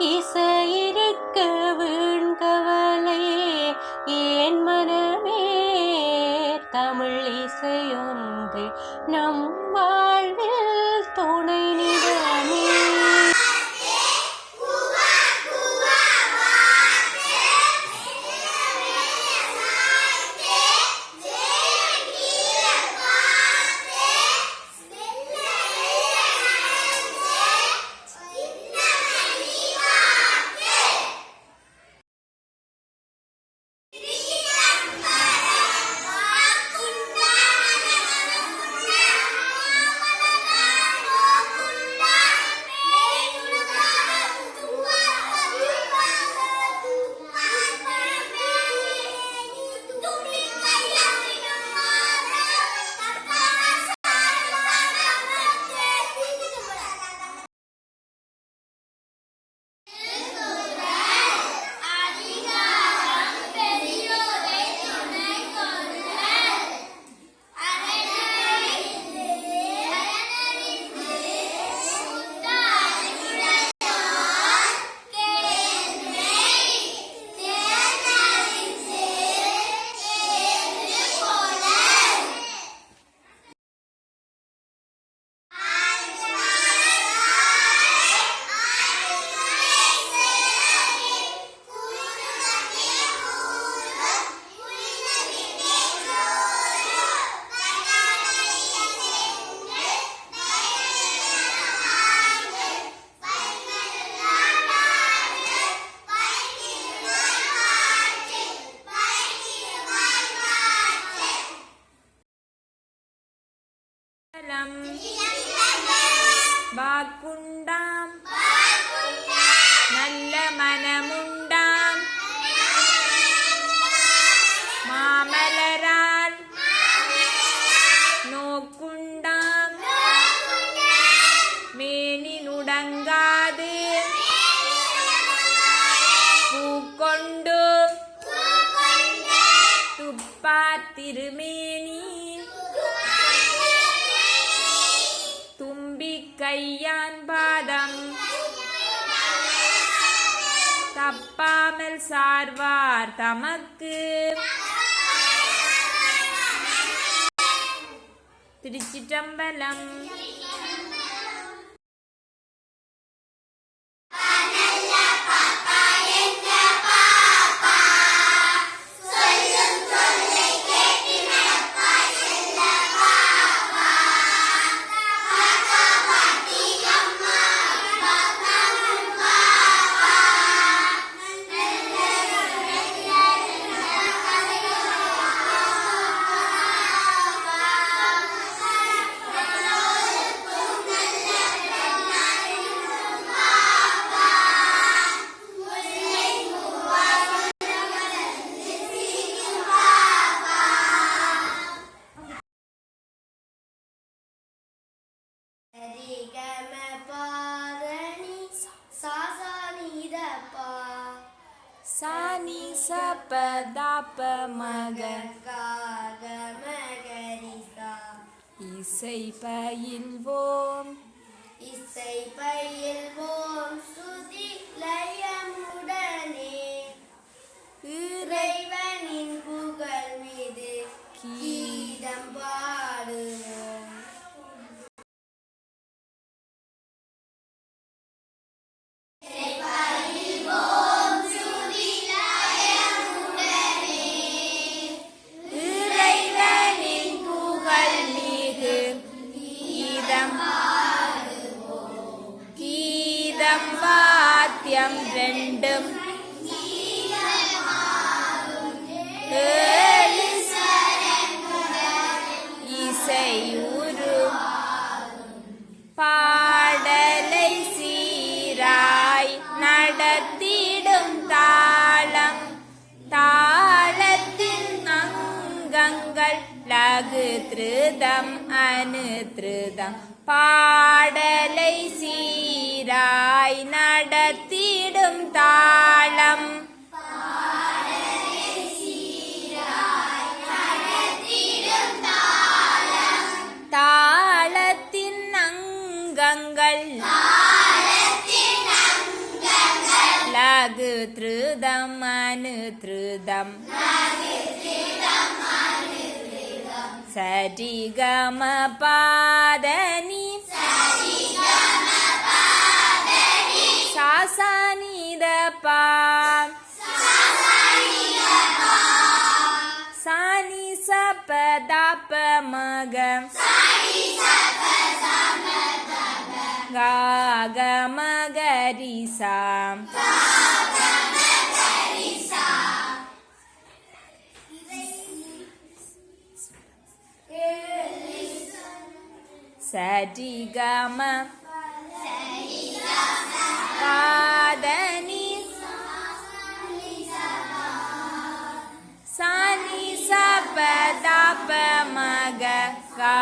இசையிருக்க வீண்கவலை ஏன் மனமே தமிழ் இசையொன்று நம் வாழ்வில் துணை நிதமே. வாக்குண்டாம் நல்ல மனமுண்டாம் மாமலரால் நோக்குண்டாம் மேனி நுடங்காது பூக்கொண்டு துப்பாத் திருமேனி கையான் பாதம் தப்பாமல் சார்வார் தமக்கு. திருச்சிற்றம்பலம். சானி சபதாப மக இசை பயில்வோம் சுதி லயமுடனே இறைவனின் புகழ் மீது கீதம் பாடுவோம். வாத்தியம் ரெண்டும் இசையுரு பாடலை சீராய் நடத்திடும் தாளம் தாளத்தின் அங்கங்கள் லகு திருதம் அனு திருதம் பாடலை சீராய் நடத்திடும் தாளம் தாளத்தின் அங்கங்கள் லகு திருதம் அனு திருதம் சரி கம பாதனி சாசானித பா சானி சப தாப மக க மகரி சாம் சரி கம பாதனி சானி சப தாப மக கா